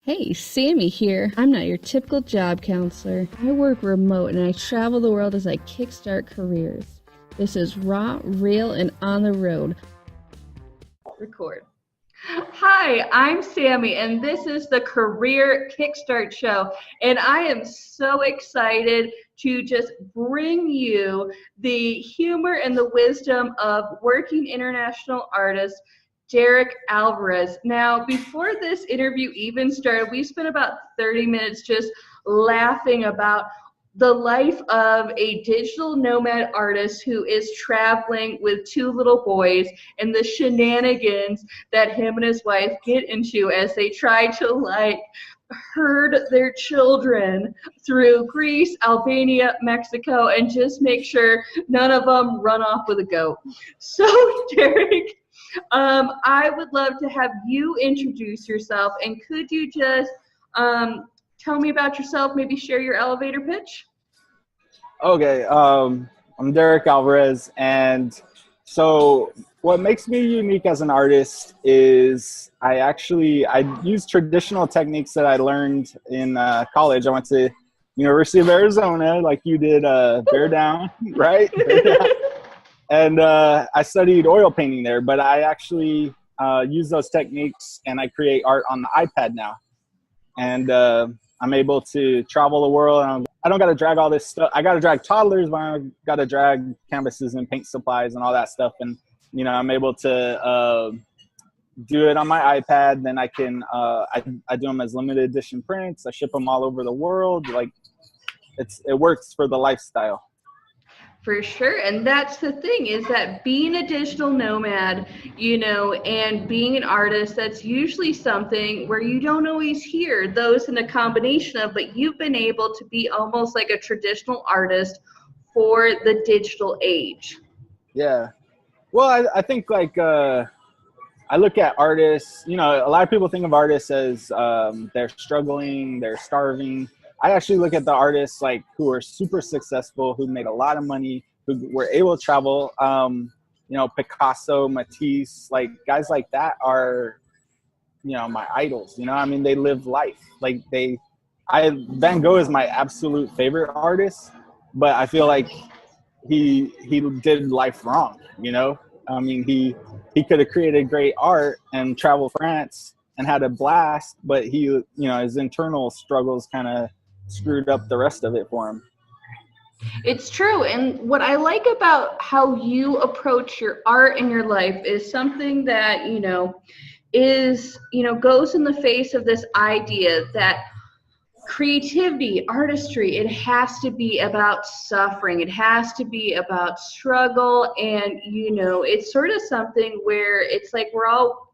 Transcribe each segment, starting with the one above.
Hey, Sammy here. I'm not your typical job counselor. I work remote and I travel the world as I kickstart careers. This is raw, real, and on the road. Record. Hi, I'm Sami, and this is the Career Kickstart Show, and I am so excited to just bring you the humor and the wisdom of working international artist Derek Alvarez. Now, before this interview even started, we spent about 30 minutes just laughing about the life of a digital nomad artist who is traveling with two little boys and the shenanigans that him and his wife get into as they try to herd their children through Greece, Albania, Mexico, and just make sure none of them run off with a goat. So, Derek, I would love to have you introduce yourself, and could you just tell me about yourself, maybe share your elevator pitch? Okay, I'm Derek Alvarez, and so what makes me unique as an artist is I use traditional techniques that I learned in college. I went to University of Arizona, like you did, Bear Down, right? Bear Down. And I studied oil painting there, but I actually use those techniques and I create art on the iPad now. And I'm able to travel the world. And I don't got to drag all this stuff. I got to drag toddlers, but I got to drag canvases and paint supplies and all that stuff. And, I'm able to do it on my iPad. Then I can, I do them as limited edition prints. I ship them all over the world. Like it works for the lifestyle. For sure. And that's the thing, is that being a digital nomad, and being an artist, that's usually something where you don't always hear those in a combination of, but you've been able to be almost like a traditional artist for the digital age. Yeah. Well, I think I look at artists, a lot of people think of artists as they're struggling, they're starving. I actually look at the artists who are super successful, who made a lot of money, who were able to travel. Picasso, Matisse, guys like that are, my idols. They live life. Van Gogh is my absolute favorite artist, but I feel like he did life wrong. He could have created great art and traveled France and had a blast, but his internal struggles kind of screwed up the rest of it for him. It's true. And what I like about how you approach your art and your life is something that, goes in the face of this idea that creativity, artistry, it has to be about suffering. It has to be about struggle. And, it's sort of something where it's like we're all,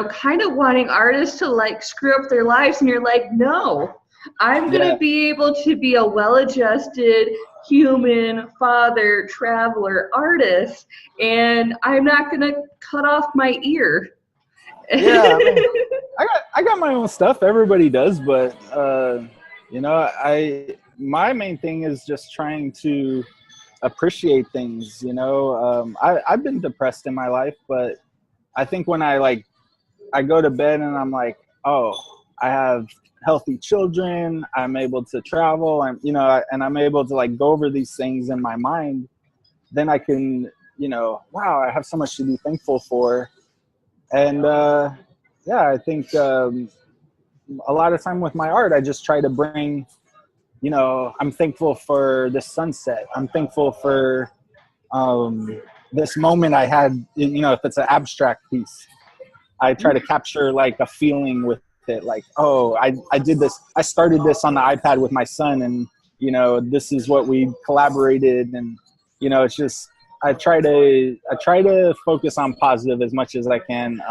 kind of wanting artists to screw up their lives. And you're like, no. I'm going to be able to be a well-adjusted human father, traveler, artist, and I'm not going to cut off my ear. Yeah, I got my own stuff. Everybody does, but my main thing is just trying to appreciate things. I've been depressed in my life, but I think when I go to bed and I'm like, oh, I have healthy children, I'm able to travel, and I'm able to go over these things in my mind, then I can, wow, I have so much to be thankful for. And I think a lot of time with my art, I just try to bring, I'm thankful for this sunset. I'm thankful for this moment I had, if it's an abstract piece, I try to capture a feeling with it, I did this, I started this on the iPad with my son, and this is what we collaborated, and it's just I try to focus on positive as much as I can.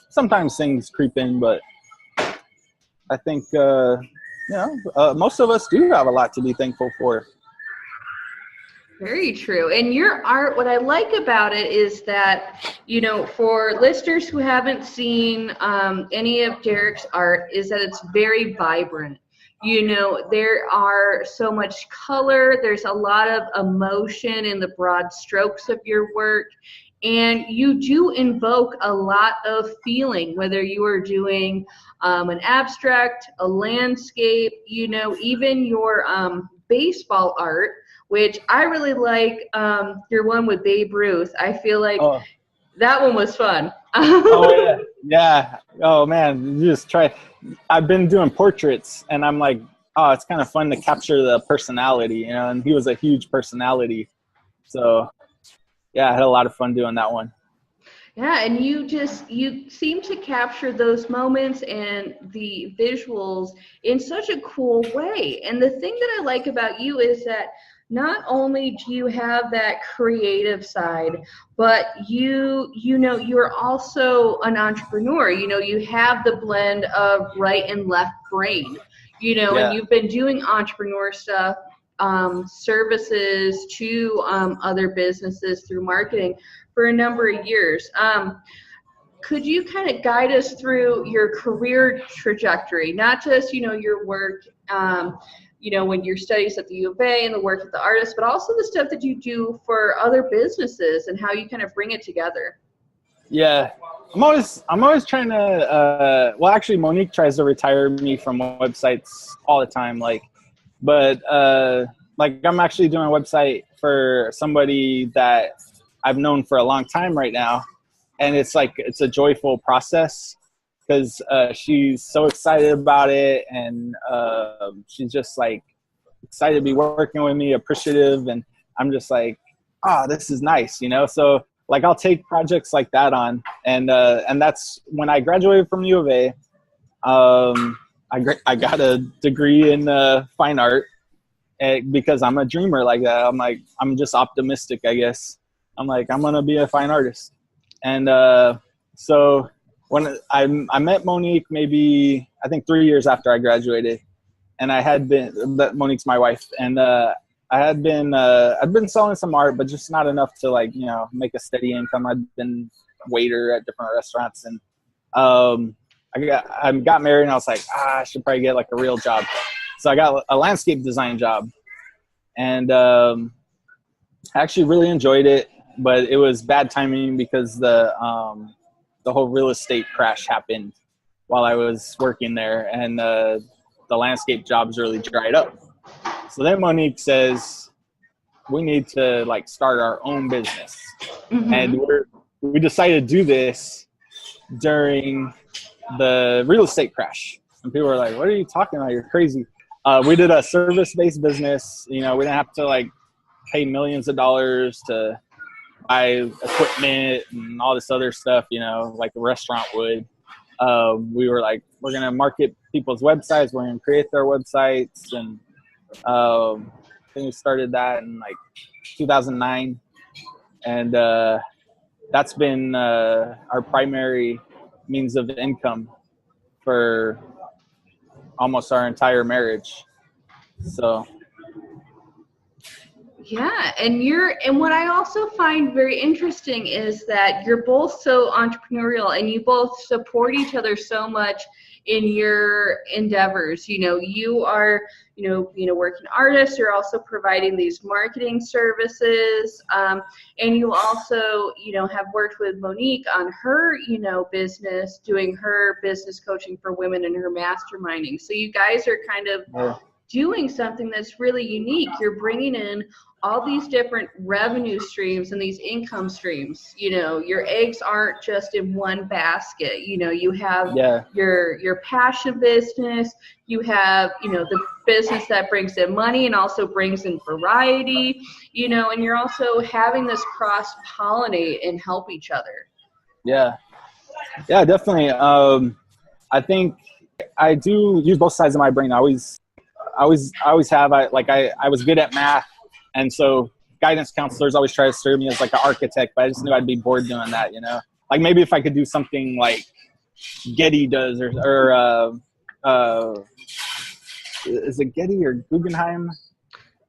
Sometimes things creep in, but I think most of us do have a lot to be thankful for. Very true. And your art, what I like about it is that, for listeners who haven't seen any of Derek's art, is that it's very vibrant. There are so much color. There's a lot of emotion in the broad strokes of your work. And you do invoke a lot of feeling, whether you are doing an abstract, a landscape, even your baseball art, which I really like. Your one with Babe Ruth. I feel like that one was fun. Oh, yeah. Oh, man, you just try. I've been doing portraits, and I'm like, oh, it's kind of fun to capture the personality, and he was a huge personality. So, yeah, I had a lot of fun doing that one. Yeah, and you seem to capture those moments and the visuals in such a cool way. And the thing that I like about you is that not only do you have that creative side, but you're also an entrepreneur. You have the blend of right and left brain. And you've been doing entrepreneur stuff, services to other businesses through marketing for a number of years. Could you kind of guide us through your career trajectory, not just, your work, when your studies at the U of A and the work of the artist, but also the stuff that you do for other businesses and how you kind of bring it together? Yeah, I'm always trying to, well, actually Monique tries to retire me from websites all the time. But I'm actually doing a website for somebody that I've known for a long time right now. And it's a joyful process because she's so excited about it. And she's just excited to be working with me, appreciative. And I'm just this is nice, So I'll take projects like that on. And that's when I graduated from U of A. I got a degree in fine art because I'm a dreamer like that. I'm just optimistic, I guess. I'm going to be a fine artist. And so when I met Monique, maybe I think 3 years after I graduated, and Monique's my wife, and I'd been selling some art, but just not enough to make a steady income. I'd been waiter at different restaurants, and I got married, and I was I should probably get a real job. So I got a landscape design job, and I actually really enjoyed it, but it was bad timing because the whole real estate crash happened while I was working there, and the landscape jobs really dried up. So then Monique says, we need to start our own business. Mm-hmm. And we decided to do this during the real estate crash. And people were like, what are you talking about? You're crazy. We did a service-based business. We didn't have to pay millions of dollars to buy equipment and all this other stuff, like a restaurant would. We were we're going to market people's websites. We're going to create their websites. And I think we started that in 2009. And that's been our primary means of income for almost our entire marriage. So yeah, and what I also find very interesting is that you're both so entrepreneurial and you both support each other so much in your endeavors. You are working artist, you're also providing these marketing services, and you also have worked with Monique on her business, doing her business coaching for women and her masterminding. So you guys are kind of doing something that's really unique. You're bringing in all these different revenue streams and these income streams. Your eggs aren't just in one basket. You have your passion business, you have the business that brings in money and also brings in variety, and you're also having this cross pollinate and help each other. Yeah definitely. I think I do use both sides of my brain. I always have. I was good at math, and so guidance counselors always try to steer me as an architect, but I just knew I'd be bored doing that. Maybe if I could do something like Getty does, or is it Getty or Guggenheim?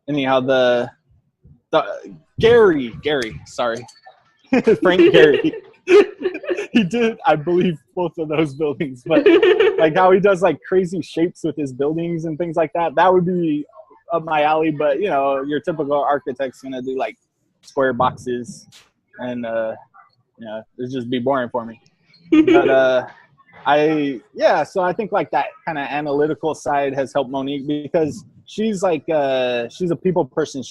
Anyhow, the Gary, sorry, Frank Gehry. He did, I believe, both of those buildings, but how he does crazy shapes with his buildings and things like that, that would be up my alley. But your typical architect's gonna do square boxes, and it'd just be boring for me. But so I think like that kind of analytical side has helped Monique, because she's like she's a people person.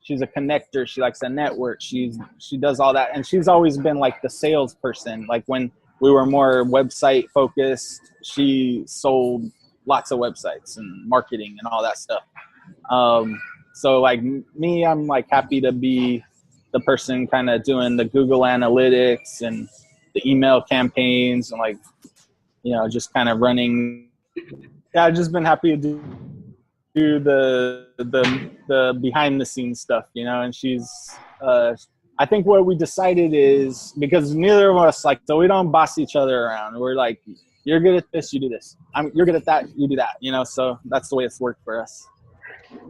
She's a connector. She likes to network. She does all that, and she's always been like the sales person. Like when we were more website focused, she sold lots of websites and marketing and all that stuff. So like me, I'm like happy to be the person kind of doing the Google Analytics and the email campaigns and like, just kind of running. Yeah, I've just been happy to do the behind the scenes stuff, and she's, I think what we decided is, because neither of us so we don't boss each other around. We're like, you're good at this, you do this. You're good at that, you do that, so that's the way it's worked for us.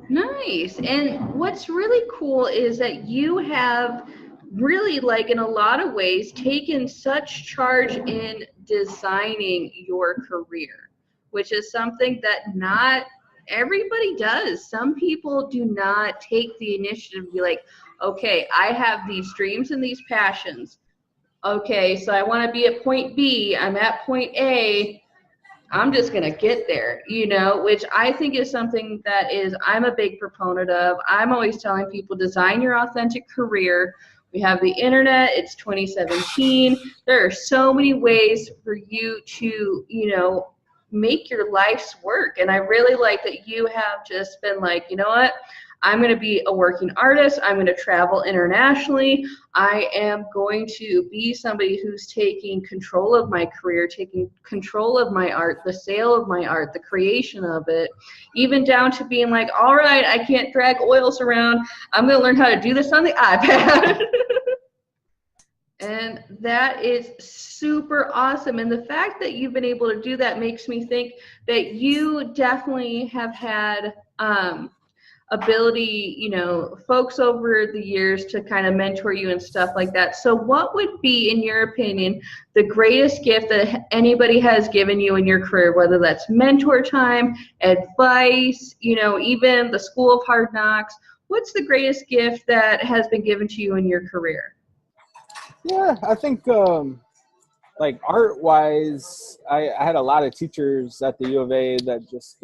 Nice. And what's really cool is that you have really, like, in a lot of ways, taken such charge in designing your career, which is something that not everybody does. Some people do not take the initiative to be like, okay, I have these dreams and these passions. Okay, so I want to be at point B. I'm at point A. I'm just going to get there, which I think is something that I'm a big proponent of. I'm always telling people, design your authentic career. We have the internet. It's 2017. There are so many ways for you to, make your life's work. And I really like that you have just been like, you know what? I'm going to be a working artist. I'm going to travel internationally. I am going to be somebody who's taking control of my career, taking control of my art, the sale of my art, the creation of it, even down to being like, all right, I can't drag oils around. I'm going to learn how to do this on the iPad. And that is super awesome. And the fact that you've been able to do that makes me think that you definitely have had ability, folks over the years to kind of mentor you and stuff like that. So what would be, in your opinion, the greatest gift that anybody has given you in your career, whether that's mentor time, advice, even the School of Hard Knocks? What's the greatest gift that has been given to you in your career? Yeah, I think like art-wise, I had a lot of teachers at the U of A that just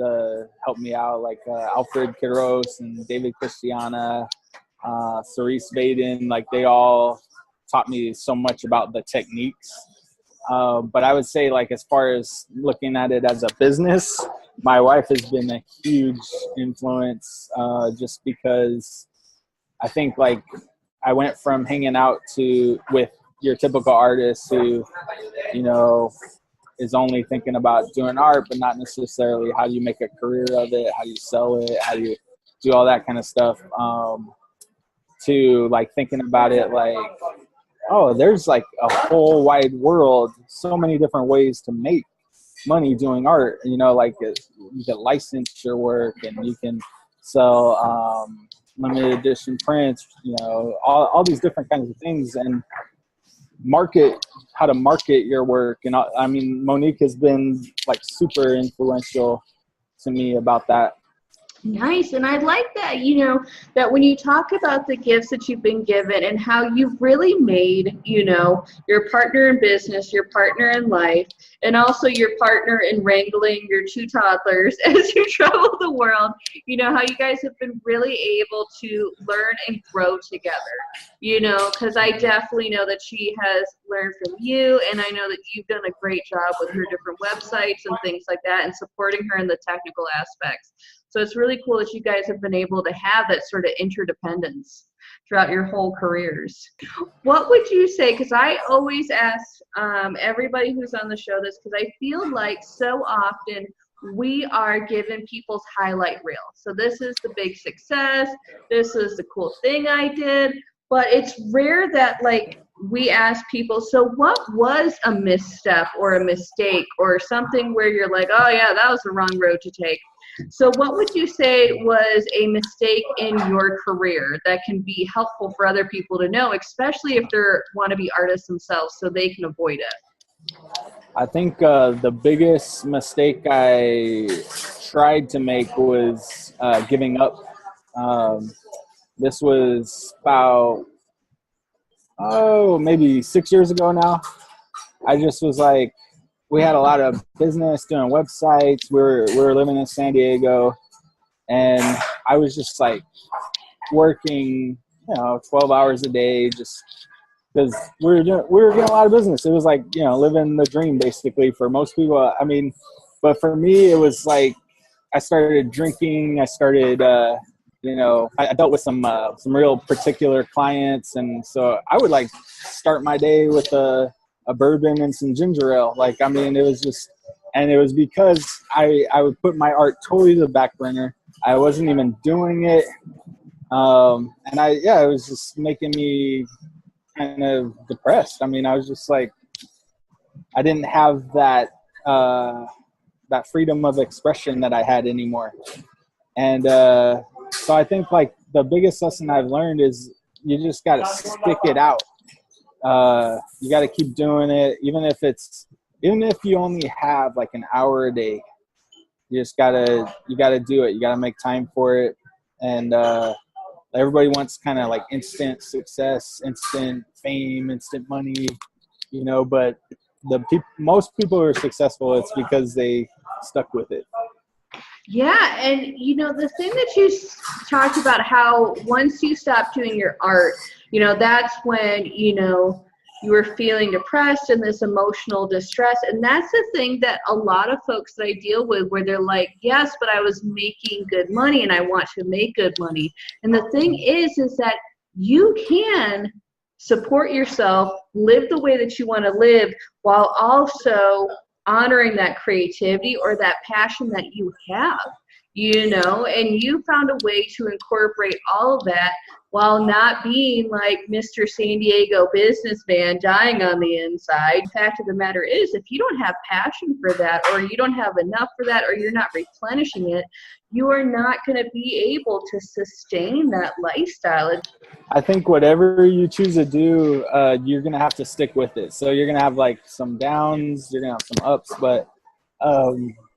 helped me out, like Alfred Quiros and David Christiana, Cerise Baden. Like they all taught me so much about the techniques. But I would say, like, as far as looking at it as a business, my wife has been a huge influence, just because I think, like, I went from hanging out with your typical artist who, is only thinking about doing art, but not necessarily how do you make a career of it, how do you sell it, how do you do all that kind of stuff, to like thinking about it like, oh, there's like a whole wide world, so many different ways to make money doing art. Like you can license your work and you can sell limited edition prints, all these different kinds of things, and how to market your work. And I mean, Monique has been like super influential to me about that. Nice. And I like that, that when you talk about the gifts that you've been given and how you've really made, your partner in business, your partner in life, and also your partner in wrangling your two toddlers as you travel the world, how you guys have been really able to learn and grow together, because I definitely know that she has learned from you, and I know that you've done a great job with her different websites and things like that and supporting her in the technical aspects. So it's really cool that you guys have been able to have that sort of interdependence throughout your whole careers. What would you say, because I always ask everybody who's on the show this, because I feel like so often we are given people's highlight reel. So this is the big success, this is the cool thing I did, but it's rare that like we ask people, so what was a misstep or a mistake or something where you're like, oh yeah, that was the wrong road to take. So what would you say was a mistake in your career that can be helpful for other people to know, especially if they want to be artists themselves, so they can avoid it? I think the biggest mistake I tried to make was giving up. This was about maybe 6 years ago now. I just was like, we had a lot of business doing websites. We were living in San Diego, and I was just like working, 12 hours a day, just because we were getting a lot of business. It was like, living the dream basically for most people. I mean, but for me, it was like I started drinking. I started, I dealt with some real particular clients, and so I would like start my day with a bourbon and some ginger ale. Like, I mean, it was just, and it was because I would put my art totally to the back burner. I wasn't even doing it. And it was just making me kind of depressed. I mean, I was just like, I didn't have that freedom of expression that I had anymore. And so I think like the biggest lesson I've learned is you just got to stick it out. You got to keep doing it, even if you only have like an hour a day. You gotta do it. You gotta make time for it. And everybody wants kind of like instant success, instant fame, instant money, but most people who are successful, it's because they stuck with it. Yeah, and the thing that you talked about, how once you stop doing your art, that's when you were feeling depressed and this emotional distress. And that's the thing that a lot of folks that I deal with, where they're like, yes, but I was making good money and I want to make good money. And the thing is that you can support yourself, live the way that you want to live, while also honoring that creativity or that passion that you have, and you found a way to incorporate all of that while not being like Mr. San Diego businessman dying on the inside. The fact of the matter is, if you don't have passion for that, or you don't have enough for that, or you're not replenishing it, you are not going to be able to sustain that lifestyle. I think whatever you choose to do, you're going to have to stick with it. So you're going to have like some downs, you're going to have some ups, but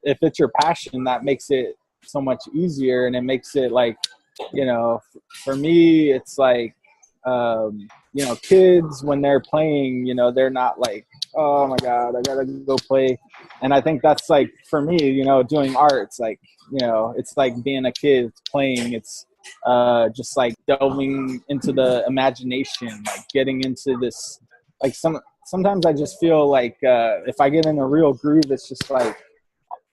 if it's your passion, that makes it so much easier. And it makes it like, for me, it's like, kids, when they're playing, they're not like, oh my God, I gotta go play. And I think that's like, for me, doing art, it's like, it's like being a kid playing. It's just like delving into the imagination, like getting into this, like sometimes I just feel like if I get in a real groove, it's just like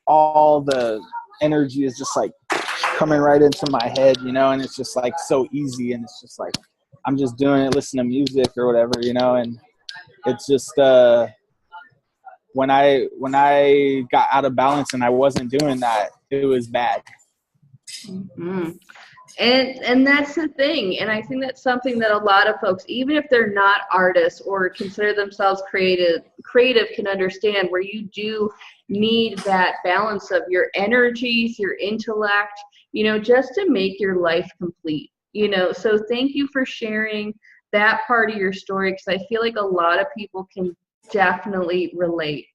all the energy is just like coming right into my head, and it's just like so easy, and it's just like I'm just doing it, listening to music or whatever, and it's just when I got out of balance and I wasn't doing that, it was bad. Mm-hmm. And that's the thing, and I think that's something that a lot of folks, even if they're not artists or consider themselves creative can understand, where you do need that balance of your energies, your intellect, just to make your life complete. So thank you for sharing that part of your story, because I feel like a lot of people can definitely relate.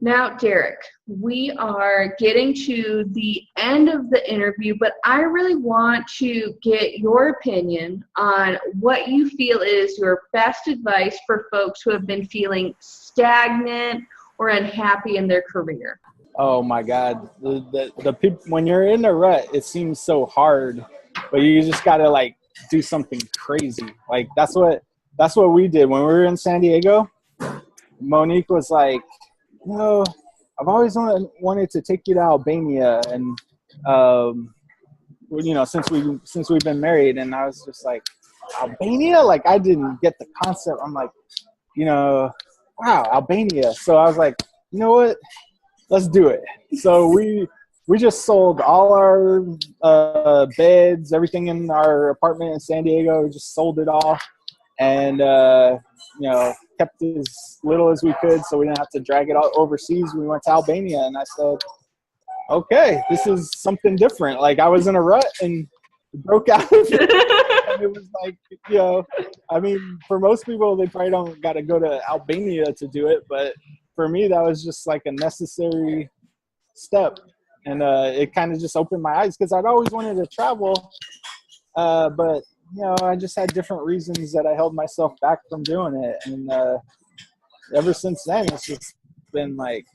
Now, Derek, we are getting to the end of the interview, but I really want to get your opinion on what you feel is your best advice for folks who have been feeling stagnant or unhappy in their career. Oh my God, the people, when you're in a rut, it seems so hard, but you just gotta like do something crazy. Like that's what we did when we were in San Diego. Monique was like, I've always wanted to take you to Albania, and since we've been married, and I was just like, Albania? Like I didn't get the concept. I'm like, wow, Albania. So I was like, you know what? Let's do it. So we just sold all our beds, everything in our apartment in San Diego. We just sold it all, and kept as little as we could, so we didn't have to drag it all overseas. We went to Albania, and I said, okay, this is something different. Like I was in a rut and broke out of it. And it was like, I mean, for most people, they probably don't got to go to Albania to do it, but for me, that was just like a necessary step. And it kind of just opened my eyes, because I'd always wanted to travel, but I just had different reasons that I held myself back from doing it. And ever since then, it's just been like,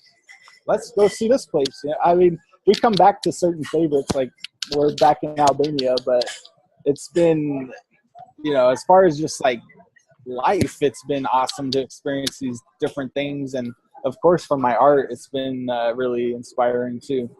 let's go see this place. I mean, we come back to certain favorites, like we're back in Albania, but it's been, as far as just like life, it's been awesome to experience these different things. And of course, from my art, it's been really inspiring too.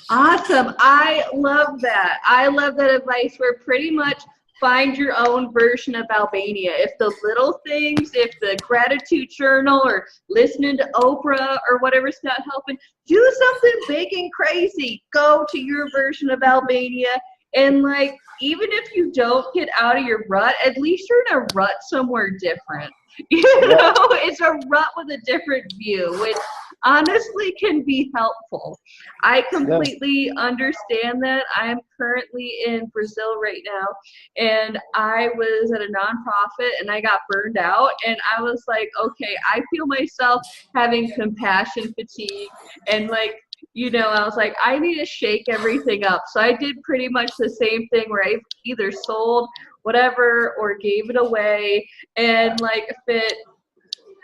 Awesome. I love that. I love that advice where pretty much find your own version of Albania. If the little things, if the gratitude journal or listening to Oprah or whatever's not helping, do something big and crazy. Go to your version of Albania. And like, even if you don't get out of your rut, at least you're in a rut somewhere different. It's a rut with a different view, which honestly can be helpful. I completely understand that. I am currently in Brazil right now, and I was at a nonprofit and I got burned out, and I was like, okay, I feel myself having compassion fatigue, and like, I was like, I need to shake everything up. So I did pretty much the same thing where I either sold whatever or gave it away, and like fit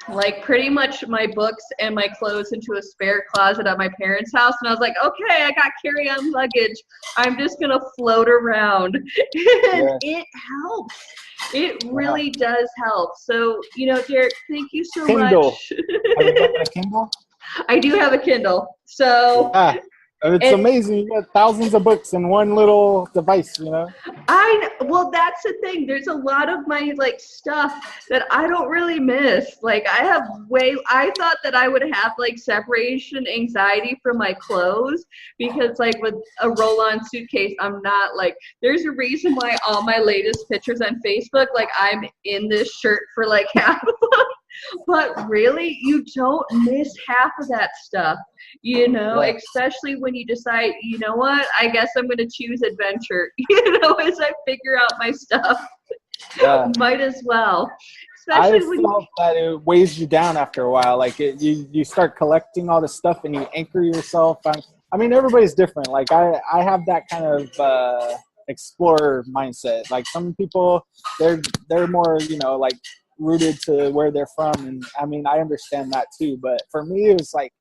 like pretty much my books and my clothes into a spare closet at my parents' house. And I was like, okay, I got carry-on luggage. I'm just going to float around. And it helps. It really does help. So, Derek, thank you so Kindle. much. Have you got a Kindle? I do have a Kindle. So it's amazing. You got thousands of books in one little device, Well, that's the thing. There's a lot of my like stuff that I don't really miss. Like I thought that I would have like separation anxiety from my clothes, because like with a roll-on suitcase, I'm not like, there's a reason why all my latest pictures on Facebook, like I'm in this shirt for like half of them. But really, you don't miss half of that stuff, especially when you decide, you know what, I guess I'm going to choose adventure, as I figure out my stuff. Might as well. Especially I felt that it weighs you down after a while. Like you start collecting all this stuff and you anchor yourself. I mean, everybody's different. Like I have that kind of explorer mindset. Like some people, they're more, like rooted to where they're from, and I mean I understand that too, but for me it was like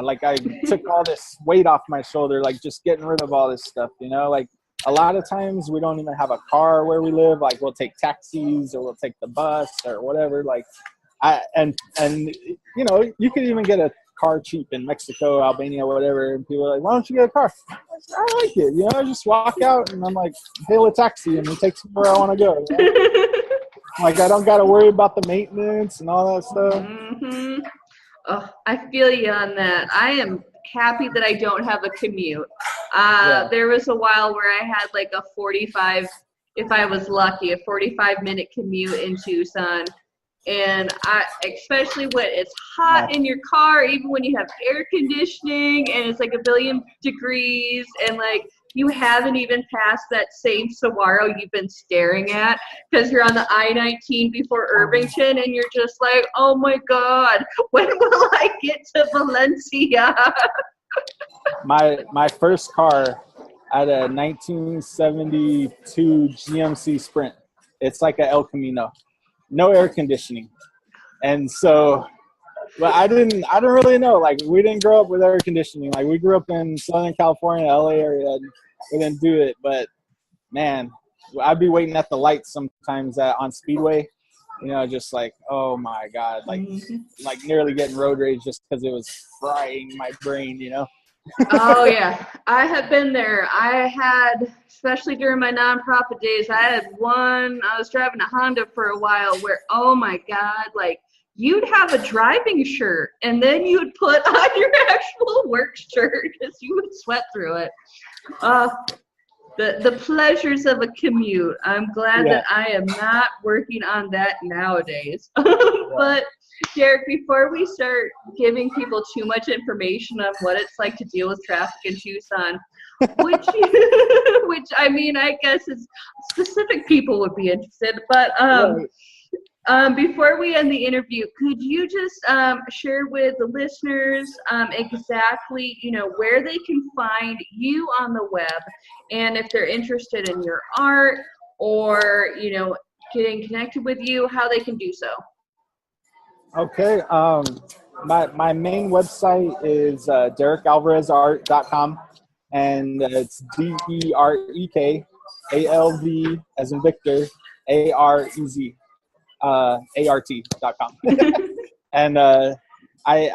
like I took all this weight off my shoulder, like just getting rid of all this stuff, like a lot of times we don't even have a car where we live. Like we'll take taxis or we'll take the bus or whatever. Like and you could even get a car cheap in Mexico, Albania, whatever, and people are like, why don't you get a car? I like it, I just walk out and I'm like, hail a taxi and it takes me where I want to go. Like I don't got to worry about the maintenance and all that stuff. Mm-hmm. Oh, I feel you on that. I am happy that I don't have a commute. There was a while where I had like a 45, if I was lucky, a 45-minute commute in Tucson. And especially when it's hot in your car, even when you have air conditioning and it's like 1,000,000,000 degrees, and like you haven't even passed that same saguaro you've been staring at because you're on the I-19 before Irvington, and you're just like, oh my God, when will I get to Valencia? My first car, I had a 1972 GMC Sprint. It's like a El Camino, no air conditioning, and so. But I didn't really know. Like, we didn't grow up with air conditioning. Like, we grew up in Southern California, LA area, and we didn't do it. But, man, I'd be waiting at the lights sometimes on Speedway, just like, oh, my God. Like nearly getting road rage just because it was frying my brain, Oh, yeah. I have been there. I had, especially during my nonprofit days, I was driving a Honda for a while where, oh, my God, like, you'd have a driving shirt and then you'd put on your actual work shirt because you would sweat through it. The pleasures of a commute. I'm glad that I am not working on that nowadays. But Derek, before we start giving people too much information on what it's like to deal with traffic in Tucson, which I mean, I guess is specific people would be interested, but before we end the interview, could you just share with the listeners exactly, where they can find you on the web, and if they're interested in your art or, you know, getting connected with you, how they can do so. Okay. My main website is DerekAlvarezArt.com, and it's DEREKALV as in Victor AREZ ART.com. And I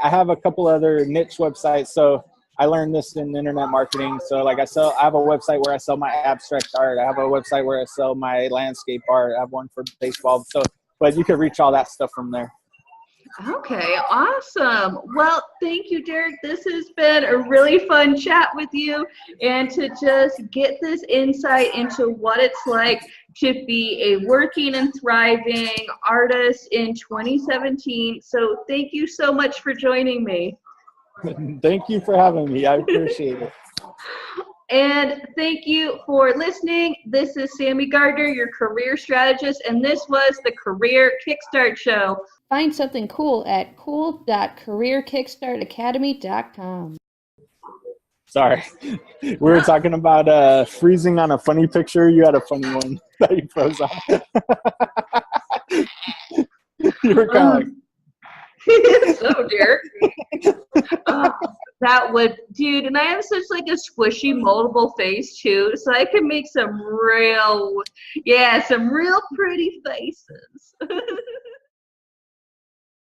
have a couple other niche websites. So I learned this in internet marketing. So like I have a website where I sell my abstract art. I have a website where I sell my landscape art. I have one for baseball. So, but you can reach all that stuff from there. Okay, awesome. Well, thank you, Derek. This has been a really fun chat with you, and to just get this insight into what it's like to be a working and thriving artist in 2017. So thank you so much for joining me. Thank you for having me. I appreciate it. And thank you for listening. This is Sami Gardner, your career strategist, and this was the Career Kickstart Show. Find something cool at cool.careerkickstartacademy.com. Sorry. We were talking about freezing on a funny picture. You had a funny one that you froze on. You were kind of like... So, Derek. That would, dude, and I have such like a squishy, moldable face too, so I can make some real pretty faces.